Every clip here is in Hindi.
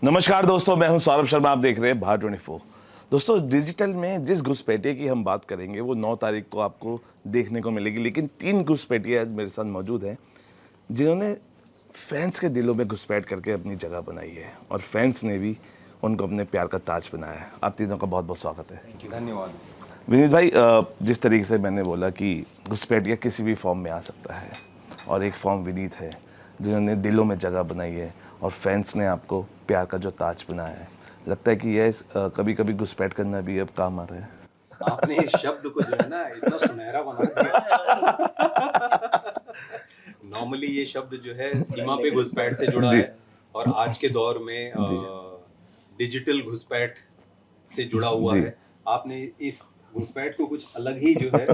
नमस्कार दोस्तों, मैं हूं सौरभ शर्मा। आप देख रहे हैं भारत 24। दोस्तों, डिजिटल में जिस घुसपैठिए की हम बात करेंगे वो 9 तारीख को आपको देखने को मिलेगी, लेकिन 3 घुसपैठिए आज मेरे साथ मौजूद हैं जिन्होंने फैंस के दिलों में घुसपैठ करके अपनी जगह बनाई है और फैंस ने भी उनको अपने प्यार का ताज बनाया है। आप तीनों का बहुत बहुत स्वागत है। धन्यवाद। विनीत भाई, जिस तरीके से मैंने बोला कि घुसपैठिया किसी भी फॉर्म में आ सकता है और एक फॉर्म विनीत है जिन्होंने दिलों में जगह बनाई है और फैंस ने आपको प्यार का जो ताज बनाया है। लगता है कि यह कभी कभी घुसपैठ करना भी अब काम आ रहा है। आपने इस शब्द को जो है ना इतना सुनहरा बना दिया। नॉर्मली ये शब्द जो है सीमा पे घुसपैठ से जुड़ा है और आज के दौर में डिजिटल घुसपैठ से जुड़ा हुआ है। आपने इस घुसपैठ को कुछ अलग ही जो है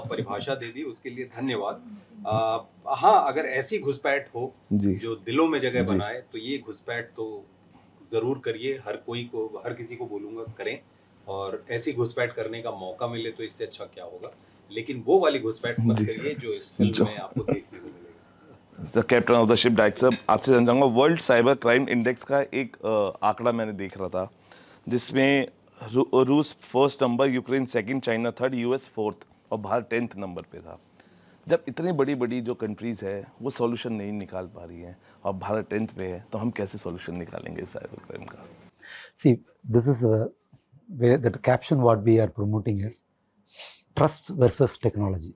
परिभाषा दे दी, उसके लिए धन्यवाद। हाँ, अगर ऐसी घुसपैठ हो जो दिलों में जगह बनाए तो ये घुसपैठ तो जरूर करिए। हर किसी को बोलूंगा करें, और ऐसी घुसपैठ करने का मौका मिले तो इससे अच्छा क्या होगा। लेकिन वो वाली घुसपैठ मत करिए जो इस फिल्म में आपको देखने को मिलेगा। Captain of the ship director साहब, आपसे जानना चाहूँगा, वर्ल्ड साइबर क्राइम इंडेक्स का एक आंकड़ा मैंने देख रहा था जिसमें रूस first number, Ukraine second, China third, US fourth और भारत 10th नंबर पे था। जब इतनी बड़ी बड़ी जो कंट्रीज़ है वो सॉल्यूशन नहीं निकाल पा रही हैं और भारत 10th पे है, तो हम कैसे सॉल्यूशन निकालेंगे साइबर क्राइम का? See, this is where the caption what we are promoting is trust versus technology.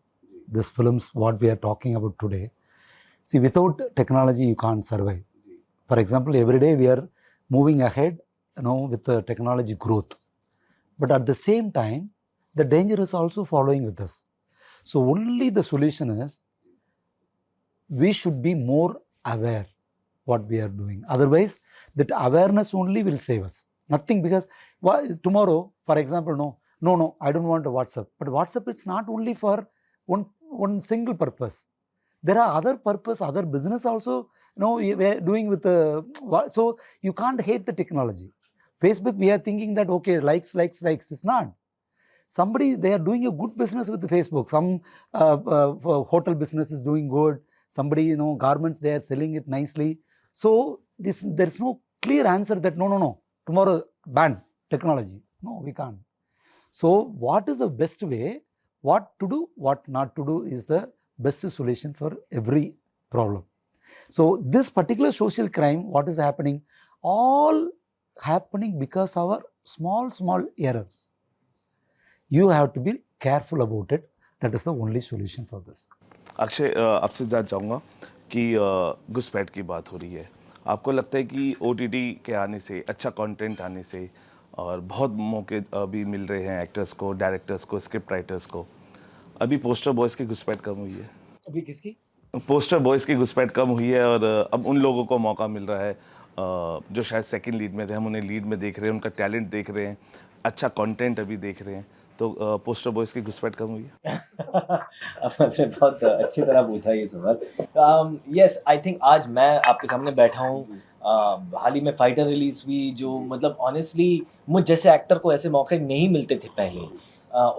This films what we are talking about today. See, without technology you can't survive. For example, every day we are moving ahead, with the technology growth. But at the same time, the danger is also following with us. So only the solution is we should be more aware what we are doing. Otherwise, that awareness only will save us. Nothing, because tomorrow, for example, no, I don't want a WhatsApp. But WhatsApp, it's not only for one single purpose. There are other purpose, other business also, we are doing with so you can't hate the technology. Facebook, we are thinking that, okay, likes. It's not. Somebody, they are doing a good business with the Facebook. Some hotel business is doing good. Somebody, garments, they are selling it nicely. So there is no clear answer that no, tomorrow ban technology. No, we can't. So what is the best way, what to do, what not to do is the best solution for every problem. So this particular social crime, what is happening? All happening because our small errors. You have to be careful about it. That is the only solution for this. Akshay, आपसे जानना चाहूँगा कि घुसपैठ की बात हो रही है, आपको लगता है कि OTT के आने से, अच्छा कंटेंट आने से और बहुत मौके अभी मिल रहे हैं एक्टर्स को, डायरेक्टर्स को, स्क्रिप्ट राइटर्स को, अभी पोस्टर बॉयज़ की घुसपैठ कम हुई है? अभी किसकी? पोस्टर बॉयज़ की घुसपैठ कम हुई है और अब उन लोगों को मौका मिल रहा है जो शायद सेकंड लीड में थे, हम उन्हें लीड में देख रहे हैं, उनका टैलेंट देख रहे हैं, अच्छा कंटेंट अभी देख रहे हैं, तो पोस्टर बॉयज़ की घुसपैठ कम हुई है? आपने बहुत अच्छी तरह पूछा ये सवाल। यस, आई थिंक आज मैं आपके सामने बैठा हूँ। हाल ही में फाइटर रिलीज हुई, जो मतलब ऑनेस्टली मुझ जैसे एक्टर को ऐसे मौके नहीं मिलते थे पहले।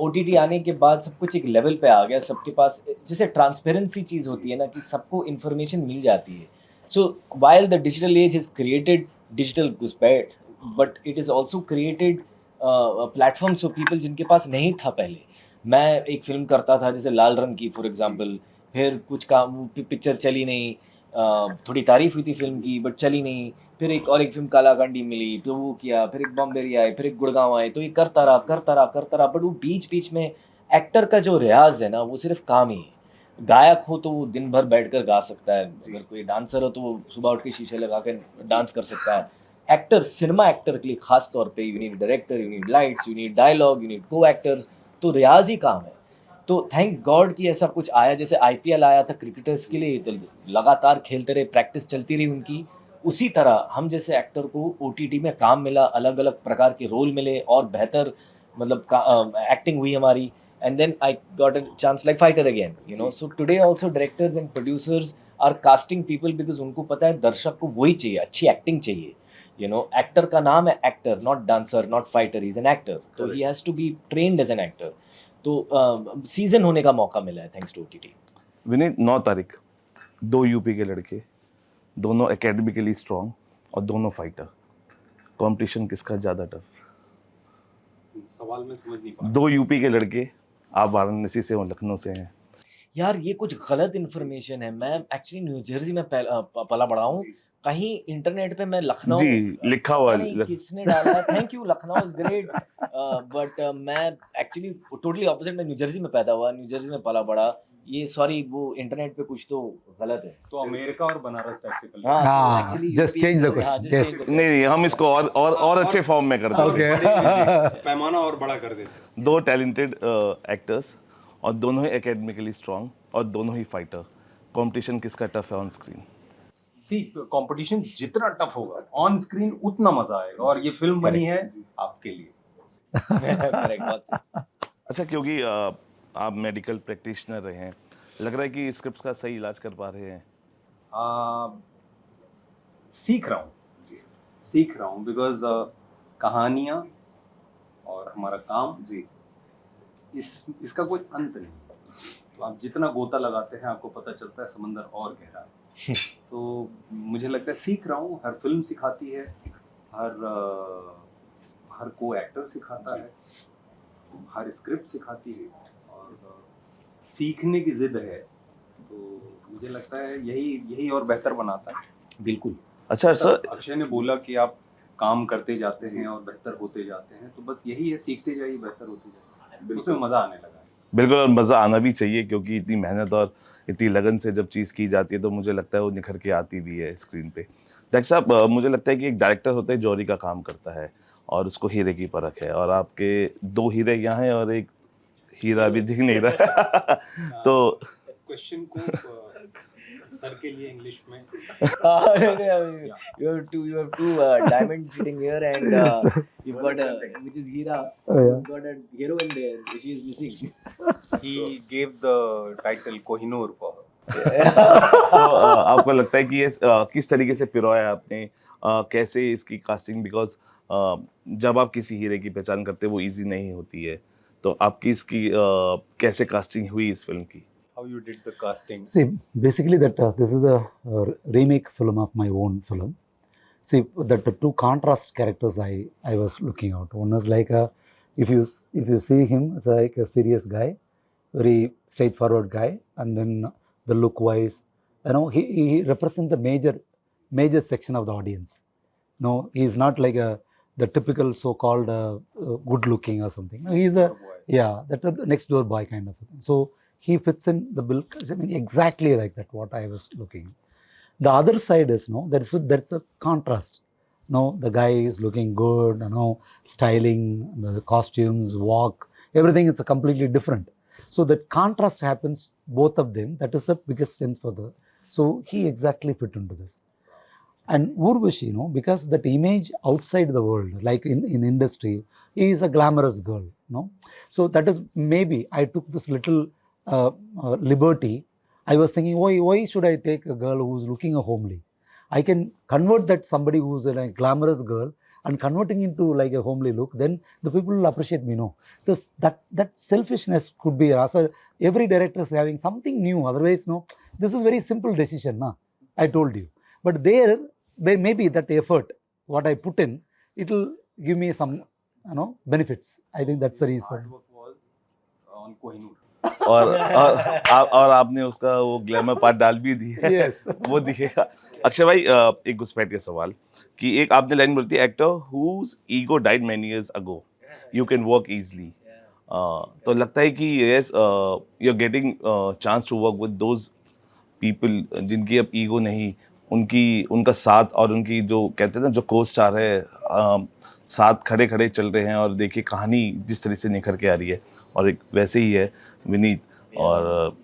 OTT आने के बाद सब कुछ एक लेवल पे आ गया, सबके पास जैसे ट्रांसपेरेंसी चीज़ होती है ना, कि सबको इन्फॉर्मेशन मिल जाती है। So while the digital age has created digital घुसपैठ, but it is also created platforms for people जिनके पास नहीं था पहले। मैं एक फ़िल्म करता था जैसे लाल रंग की फॉर एग्जांपल, फिर कुछ काम पिक्चर चली नहीं, थोड़ी तारीफ़ हुई थी फ़िल्म की बट चली नहीं, फिर एक फ़िल्म कालाकांडी मिली, तो वो किया, फिर एक बॉम्बेरी आए, फिर एक गुड़गांव आए, तो ये करता रहा। बट वो बीच में एक्टर का जो रियाज़ है ना, वो सिर्फ काम ही है। गायक हो तो वो दिन भर बैठकर गा सकता है, अगर कोई डांसर हो तो वो सुबह उठ के शीशे लगा कर डांस कर सकता है। एक्टर, सिनेमा एक्टर के लिए खास तौर पे you need director, you need lights, you need dialogue, you need को एक्टर्स, तो रियाज ही काम है। तो थैंक गॉड कि ऐसा कुछ आया, जैसे IPL आया था क्रिकेटर्स के लिए, तो लगातार खेलते रहे, प्रैक्टिस चलती रही उनकी। उसी तरह हम जैसे एक्टर को OTT में काम मिला, अलग अलग प्रकार के रोल मिले और बेहतर मतलब एक्टिंग हुई हमारी, and then I got a chance like Fighter again, so today also directors and producers are casting people, because उनको पता है दर्शक को वही चाहिए, अच्छी एक्टिंग चाहिए। एक्टर का नाम है actor, not dancer, not fighter, he is an actor, तो he has to be trained as an actor. तो सीजन होने का मौका मिला है थैंक्स टू OTT। विनीत, 9 तारीख 2 यूपी के लड़के, दोनों एकेडमिकली स्ट्रॉन्ग और दोनों फाइटर, कंपटीशन किसका ज़्यादा टफ? सवाल में समझ नहीं पा रहा। 2 यूपी के लड़के, आप वाराणसी से हो, लखनऊ से हैं। यार ये कुछ गलत इन्फॉर्मेशन है। मैं एक्चुअली न्यू जर्सी में पला बड़ा हूँ। कहीं इंटरनेट पे मैं लखनऊ जी, लिखा हुआ पता नहीं किसने डाला है। Thank you, Lucknow is great. But मैं एक्चुअली टोटली ऑपोजिट, मैं न्यू जर्सी में पैदा हुआ, न्यू जर्सी में पला बड़ा। ये सॉरी, वो इंटरनेट पे कुछ तो गलत है। तो अमेरिका और बनारस टाइप से कर हाँ, हाँ, actually just change the question. Yes. नहीं, हम इसको और अच्छे फॉर्म में कर देंगे। पैमाना और बड़ा कर देते। 2 टैलेंटेड एक्टर्स और दोनों ही एकेडमिकली स्ट्रांग और दोनों ही फाइटर। कंपटीशन किसका टफ है ऑन स्क्रीन? सी, कंपटीशन जितना टफ होगा ऑन स्क्रीन उतना मजा आएगा, और ये फिल्म बनी है आपके लिए। करेक्ट, बहुत सही। अच्छा, क्योंकि आप मेडिकल प्रैक्टिशनर रहे हैं, लग रहा है कि स्क्रिप्ट का सही इलाज कर पा रहे हैं। सीख रहा हूँ बिकॉज कहानियाँ और हमारा काम जी, इसका कोई अंत नहीं। तो आप जितना गोता लगाते हैं आपको पता चलता है समंदर और गहरा है। तो मुझे लगता है सीख रहा हूँ। हर फिल्म सिखाती है, हर को एक्टर सिखाता है, हर स्क्रिप्ट सिखाती है, और सीखने की जिद है। तो मुझे लगता है यही और बेहतर बनाता है। बिल्कुल। अच्छा सर, अक्षय ने बोला कि आप काम करते जाते हैं और बेहतर होते जाते हैं, तो बस यही है, सीखते जाइए, बेहतर होते जाइए, उसमें मज़ा आने लगा है। बिल्कुल, और मज़ा आना भी चाहिए, क्योंकि इतनी मेहनत और इतनी लगन से जब चीज़ की जाती है तो मुझे लगता है वो निखर के आती भी है स्क्रीन पे। डॉक्टर साहब, मुझे लगता है कि एक डायरेक्टर होता है जौहरी का काम करता है और उसको हीरे की परख है, और आपके 2 हीरे यहाँ हैं और एक हीरा भी दिख नहीं रहा। तो क्वेश्चन को सर के लिए इंग्लिश में You have two diamonds sitting here, and you've got which is Hira. You've got a heroine there, she is missing. he gave the title Kohinoor for her. तो आपको लगता है कि ये किस तरीके से पिरोया आपने, कैसे इसकी कास्टिंग, बिकॉज जब आप किसी हीरे की पहचान करते हैं वो इजी नहीं होती है, तो आपकी इसकी कैसे कास्टिंग हुई इस फिल्म की? How you did the casting? See, basically that this is a remake film of my own film. See, that the 2 contrast characters I was looking out. One is like if you see him, it's like a serious guy, very straightforward guy, and then the look wise, he represents the major section of the audience. No, he is not like the typical so-called good looking or something. No, he's that next door boy kind of thing. So he fits in the bill. I mean, exactly like that, what I was looking. The other side is, there's a contrast. The guy is looking good, styling, the costumes, walk, everything is completely different. So that contrast happens, both of them. That is the biggest sense so he exactly fit into this. And Urvashi, because that image outside the world, like in industry, he is a glamorous girl, So that is, maybe I took this little liberty. I was thinking, why should I take a girl who's looking a homely? I can convert that somebody who's a glamorous girl and converting into like a homely look, then the people will appreciate me, This, that selfishness could be, every director is having something new, otherwise, this is very simple decision, I told you. But there may be that effort, what I put in, it will give me some, benefits. I think that's the reason. Artwork was on Kohinoor. और आपने उसका वो ग्लैमर पार्ट डाल भी दिया है। Yes. वो दिखेगा। अक्षय भाई, एक घुसपैठ का सवाल कि एक आपने लाइन बोली थी, actor whose ego died many years ago, you can work easily. तो लगता है कि yes, you are getting chance to work with those people जिनकी अब ईगो नहीं, उनका साथ और उनकी जो कहते हैं ना, जो को स्टार है, साथ खड़े खड़े चल रहे हैं, और देखिए कहानी जिस तरह से निखर के आ रही है, और एक वैसे ही है विनीत, और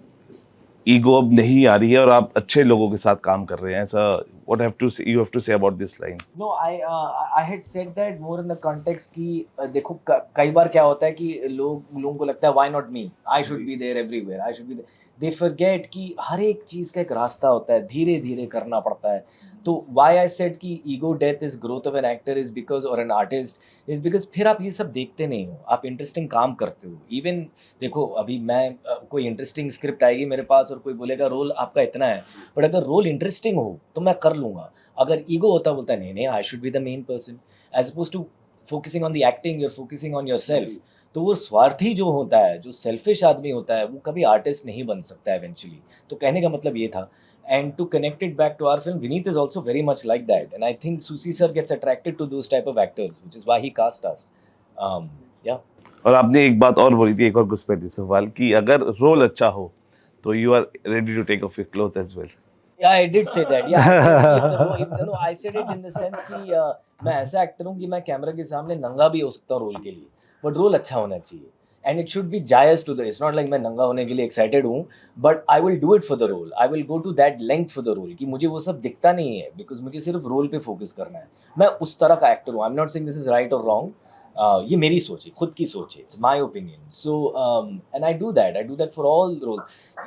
ईगो अब नहीं आ रही है और आप अच्छे लोगों के साथ काम कर रहे हैं, ऐसा what you have to say about this line? No, I had said that more in the context कि देखो कई बार क्या होता है कि लोगों को लगता है why not me? I should be there everywhere. I should be there. They forget कि हर एक चीज़ का एक रास्ता होता है, धीरे धीरे करना पड़ता है। तो why I said कि ego death is growth of an actor is because, or an artist is because फिर आप ये सब देखते नहीं हो, आप इंटरेस्टिंग काम करते हो। इवन देखो अभी मैं कोई इंटरेस्टिंग स्क्रिप्ट आएगी मेरे पास और कोई बोलेगा रोल आपका इतना है, बट अगर रोल इंटरेस्टिंग हो तो मैं कर लूँगा। अगर ईगो होता बोलता नहीं नहीं I should be the main person, as opposed to focusing on the acting, you're focusing on yourself. तो वो स्वार्थी जो होता है, जो सेल्फिश आदमी होता है, वो कभी आर्टिस्ट नहीं बन सकता एवेंचुअली। तो कहने का मतलब ये था। And to connect it back to our film, Vineet is also very much like that, and I think Susi sir gets attracted to those type of actors, which is why he cast us. Yeah. और आपने एक बात और बोली थी, एक और घुसपैठी सवाल, कि अगर रोल अच्छा हो तो you are ready to take off your cloth as well. Yeah, I did say that. Yeah, I said no, I said it in the sense कि मैं ऐसा एक्टर हूँ कि मैं कैमरा के सामने नंगा भी हो सकता हूँ रोल के लिए, बट रोल अच्छा होना चाहिए एंड इट शुड बी जायज to the, it's not like मैं नंगा होने के लिए एक्साइटेड हूँ, but I will do it for the role, I will go to that length for the role कि मुझे वो सब दिखता नहीं है, बिकॉज मुझे सिर्फ रोल पे फोकस करना है। मैं उस तरह का एक्टर हूँ। I am not saying this is right और रॉन्ग, ये मेरी सोच है, खुद की सोच है, it's my opinion. So and I do that for all role.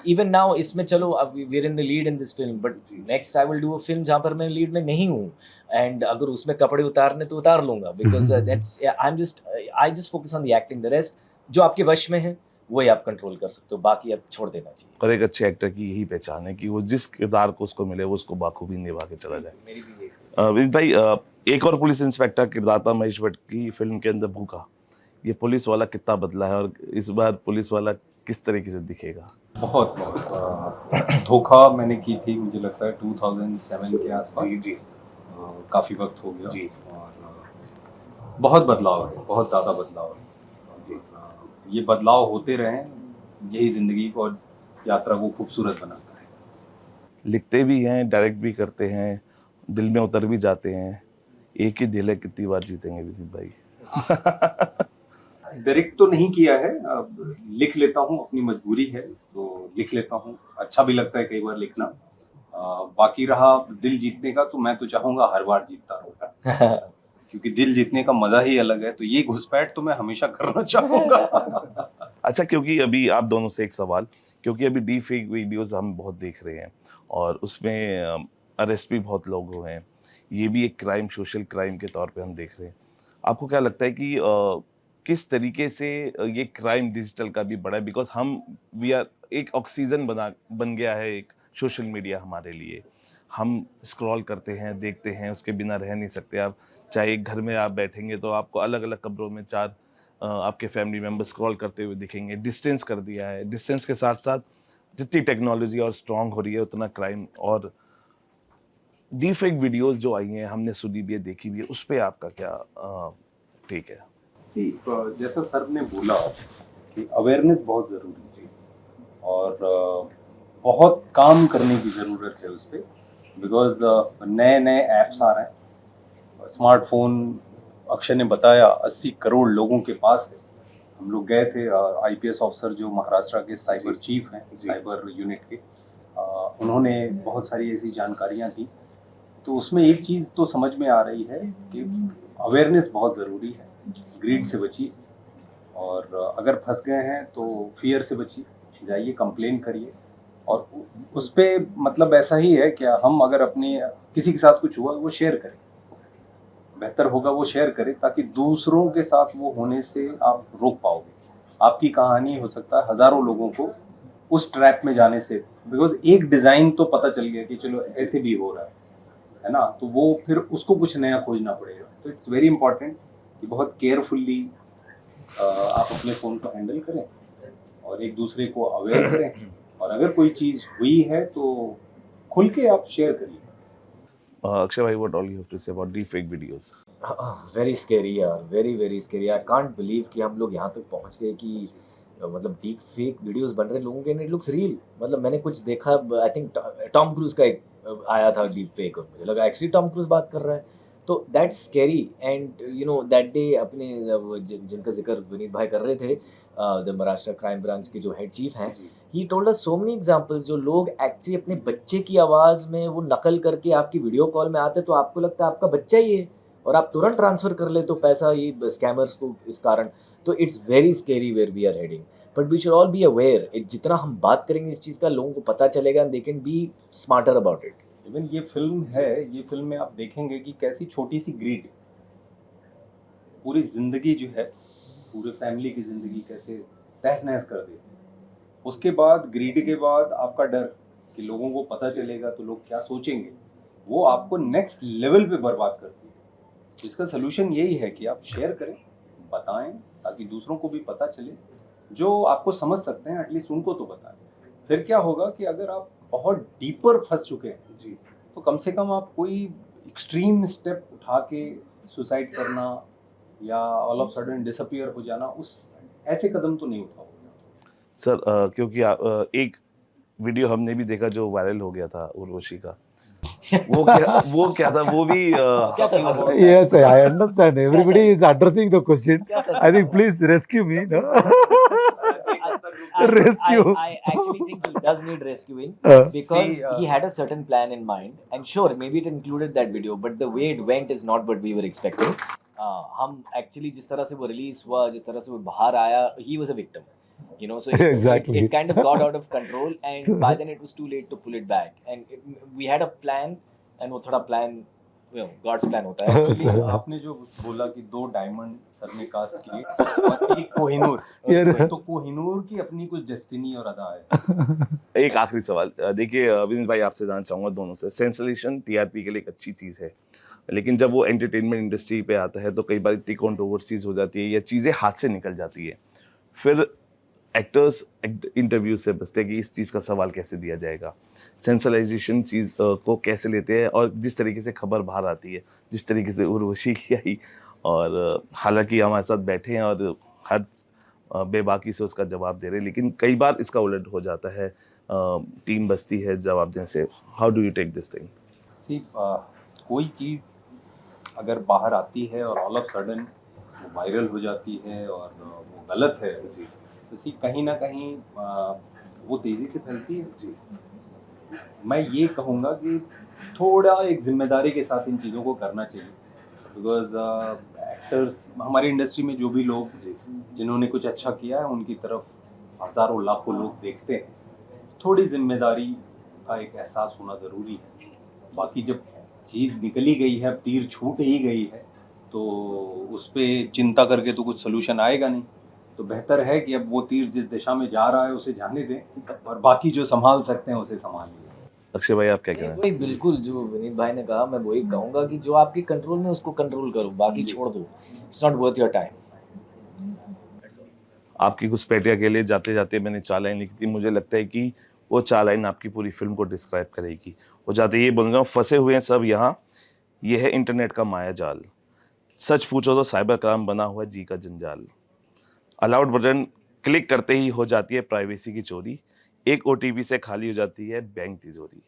Even now इसमें चलो अब we are in the lead in this film, but next I will do a film जहाँ पर मैं लीड में नहीं हूँ, एंड अगर उसमें कपड़े उतारने तो उतार लूंगा, because that's I just focus on the acting. The rest जो आपके वश में है वही आप कंट्रोल कर सकते हो, बाकी आप छोड़ देना चाहिए। और एक अच्छे एक्टर की यही पहचान है कि वो जिस किरदार को उसको मिले वो उसको बाखूबी निभा के चला जाए। मेरी भी यही सोच। विनीत भाई, एक और पुलिस इंस्पेक्टर किरदार था महेश भट्ट की फिल्म के अंदर भूखा। ये पुलिस वाला कितना बदला है और इस बार पुलिस वाला किस तरीके से दिखेगा? बहुत धोखा मैंने की थी, मुझे लगता है 2007 के आसपास। जी। काफ़ी वक्त हो गया जी। और बहुत बदलाव है, बहुत ज़्यादा बदलाव है जी। ये बदलाव होते रहें, यही ज़िंदगी को और यात्रा को खूबसूरत बनाता है। लिखते भी हैं, डायरेक्ट भी करते हैं, दिल में उतर भी जाते हैं। एक ही दिल है, कितनी बार जीतेंगे विनीत भाई? डायरेक्ट तो नहीं किया है, लिख लेता हूँ, अपनी मजबूरी है तो लिख लेता हूँ, अच्छा भी लगता है कई बार लिखना। बाकी रहा दिल जीतने का, तो मैं तो चाहूंगा हर बार जीतता रहूंगा, क्योंकि दिल जीतने का मजा ही अलग है। तो ये घुसपैठ तो मैं हमेशा करना चाहूंगा। अच्छा, क्योंकि अभी आप दोनों से एक सवाल, क्योंकि अभी डीप फेक वीडियोस हम बहुत देख रहे हैं और उसमें अरेस्ट भी बहुत लोग हुए हैं, ये भी एक क्राइम, सोशल क्राइम के तौर पे हम देख रहे हैं। आपको क्या लगता है कि किस तरीके से ये क्राइम डिजिटल का भी बढ़ा है? बिकॉज हम वी आर एक ऑक्सीजन बन गया है एक सोशल मीडिया हमारे लिए। हम स्क्रॉल करते हैं, देखते हैं, उसके बिना रह नहीं सकते। आप चाहे एक घर में आप बैठेंगे तो आपको अलग अलग कमरों में चार आपके फैमिली मेम्बर स्क्रॉल करते हुए दिखेंगे। डिस्टेंस कर दिया है। डिस्टेंस के साथ साथ जितनी टेक्नोलॉजी और स्ट्रांग हो रही है उतना क्राइम और डीफेक वीडियोस जो आई हैं, हमने सुनी भी है, देखी भी है, उस पर आपका क्या टेक है? जी, जैसा सर ने बोला कि अवेयरनेस बहुत ज़रूरी है और बहुत काम करने की ज़रूरत है उस पर, बिकॉज नए नए ऐप्स आ रहे हैं। स्मार्टफोन अक्षय ने बताया 80 करोड़ लोगों के पास है। हम लोग गए थे, आईपीएस ऑफिसर जो महाराष्ट्र के साइबर चीफ हैं, साइबर यूनिट के, उन्होंने बहुत सारी ऐसी जानकारियाँ दी। तो उसमें एक चीज़ तो समझ में आ रही है कि अवेयरनेस बहुत ज़रूरी है। ग्रीड से बचिए और अगर फंस गए हैं तो फियर से बचिए, जाइए कंप्लेन करिए। और उस पे मतलब ऐसा ही है कि हम अगर अपने किसी के साथ कुछ हुआ वो शेयर करें, बेहतर होगा वो शेयर करें, ताकि दूसरों के साथ वो होने से आप रोक पाओगे। आपकी कहानी हो सकता है हज़ारों लोगों को उस ट्रैप में जाने से, बिकॉज एक डिज़ाइन तो पता चल गया कि चलो ऐसे भी हो रहा है ना, तो वो फिर उसको कुछ नया खोजना पड़ेगा। तो इट्स वेरी इंपॉर्टेंट कि बहुत केयरफुली आप अपने फ़ोन को हैंडल करें और एक दूसरे को अवेयर करें, और अगर कोई चीज़ हुई है तो खुल के आप शेयर करिए। अक्षय भाई, what all you have to say about deepfake videos? Very scary यार, very very scary. I can't believe कि हम लोग यहाँ तक पहुँच गए कि मतलब डीप फेक वीडियोस बन रहे हैं लोगों के, एंड इट लुक्स रियल। मतलब मैंने कुछ देखा, आई थिंक टॉम क्रूज का एक आया था डीप फेक, और मुझे लगा एक्चुअली टॉम क्रूज बात कर रहा है। तो that's scary. And you know that day अपने जिनका जिक्र विनीत भाई कर रहे थे, द महाराष्ट्र क्राइम ब्रांच के जो हेड चीफ हैं, he told us so many examples, जो लोग एक्चुअली अपने बच्चे की आवाज़ में वो नकल करके आपकी वीडियो कॉल में आते, तो आपको लगता है आपका बच्चा ही है और आप तुरंत ट्रांसफ़र कर ले तो पैसा, ये स्कैमर्स को इस कारण। तो it's very scary where we are heading, but we should all be aware. जितना हम बात करेंगे इस चीज़ का, लोगों को पता चलेगा, and they can be smarter about it. Even ये फिल्म है, ये फिल्म में आप देखेंगे कि कैसी छोटी सी ग्रीड पूरी जिंदगी जो है, पूरे फैमिली की जिंदगी कैसे तहस नहस कर देती है। उसके बाद ग्रीड के बाद आपका डर कि लोगों को पता चलेगा तो लोग क्या सोचेंगे, वो आपको नेक्स्ट लेवल पे बर्बाद करती है। तो इसका सोल्यूशन यही है कि आप शेयर करें, बताएं, ताकि दूसरों को भी पता चले, जो आपको समझ सकते हैं एटलीस्ट उनको तो बताएं। फिर क्या होगा कि अगर आप बहुत डीपर फंस चुके हैं जी तो कम से कम आप कोई एक्सट्रीम स्टेप उठा के सुसाइड करना या ऑल ऑफ सडन डिसअपियर हो जाना, उस ऐसे कदम तो नहीं उठाओगे। सर, क्योंकि एक वीडियो हमने भी देखा जो वायरल हो गया था उर्वशी का, वो क्या था, वो भी क्या था sir? Yes, I understand. Everybody is addressing the question. क्या था I sir? think please rescue me. No? I Rescue. actually think he does need rescuing Uh, because See, he had a certain plan in mind, and sure, maybe it included that video, but the way it went is not what we were expecting. हम actually जिस तरह से वो release हुआ, जिस तरह से वो बाहर आया, he was a victim. You know, so Exactly. it kind of got out of control, and by then it was too late to pull it back. And we had a plan, and वो थोड़ा plan, you know, God's plan होता है. Actually, आपने जो बोला कि 2 डायमंड सर ने कास्ट किए और एक कोहिनूर, Yeah. तो कोहिनूर की अपनी कुछ डेस्टिनी और अदा है। एक आखिरी सवाल, देखिए विनीत भाई, आपसे जानना चाहूंगा दोनों से, सेंसेशन टीआरपी के लिए एक अच्छी चीज है, लेकिन जब वो एंटरटेनमेंट इंडस्ट्री पे आता है तो कई बार इतनी कंट्रोवर्सीज हो जाती है या चीजें हाथ से निकल जाती है, फिर एक्टर्स इंटरव्यू से बचते हैं कि इस चीज़ का सवाल कैसे दिया जाएगा, सेंसलाइजेशन चीज़ को कैसे लेते हैं, और जिस तरीके से खबर बाहर आती है, जिस तरीके से उर्वशी की आई, और हालांकि हमारे साथ बैठे हैं और हर बेबाकी से उसका जवाब दे रहे हैं, लेकिन कई बार इसका उलट हो जाता है, टीम बचती है जवाब देने से। How do you take this thing? कोई चीज़ अगर बाहर आती है और ऑल ऑफ सडन वो वायरल हो जाती है और वो गलत है जी, तो सी कहीं ना कहीं वो तेज़ी से फैलती है जी। मैं ये कहूँगा कि थोड़ा एक जिम्मेदारी के साथ इन चीज़ों को करना चाहिए, बिकॉज एक्टर्स हमारी इंडस्ट्री में जो भी लोग जिन्होंने कुछ अच्छा किया है उनकी तरफ हज़ारों लाखों लोग देखते हैं, थोड़ी जिम्मेदारी का एक एहसास होना ज़रूरी है। बाकी जब चीज़ निकली गई है, अब तीर छूट ही गई है, तो उस पर चिंता करके तो कुछ सोल्यूशन आएगा नहीं। तो बेहतर है कि अब वो तीर जिस दिशा में जा रहा है उसे जाने दें और बाकी जो संभाल सकते हैं उसे संभालिए। अक्षय भाई, आप क्या कह रहे हैं? वही बिल्कुल जो विनीत भाई ने कहा, मैं वही कहूंगा कि जो आपके कंट्रोल में उसको कंट्रोल करो, बाकी छोड़ दो, it's not worth your time. आपकी घुसपैठिया के लिए जाते जाते मैंने 4 लाइन लिखी थी, मुझे लगता है कि वो 4 लाइन आपकी पूरी फिल्म को डिस्क्राइब करेगी। वो जाते ये बोलूँगा, फंसे हुए हैं सब यहाँ, ये है इंटरनेट का माया जाल, सच पूछो तो साइबर क्राइम बना हुआ है जी का जंजाल, अलाउड बटन क्लिक करते ही हो जाती है प्राइवेसी की चोरी, एक ओटीपी से खाली हो जाती है बैंक तिजोरी,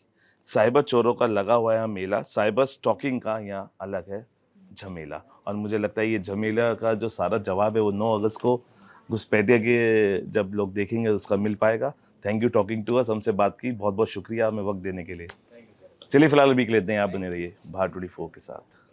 साइबर चोरों का लगा हुआ है मेला, साइबर स्टॉकिंग का यहाँ अलग है झमेला। और मुझे लगता है ये झमेला का जो सारा जवाब है वो 9 अगस्त को घुसपैठिया के जब लोग देखेंगे उसका मिल पाएगा। Thank you talking to us, हमसे बात की, बहुत बहुत शुक्रिया हमें वक्त देने के लिए। चलिए फिलहाल अभी के लेते हैं, आप बने रहिए भारत 24 के साथ।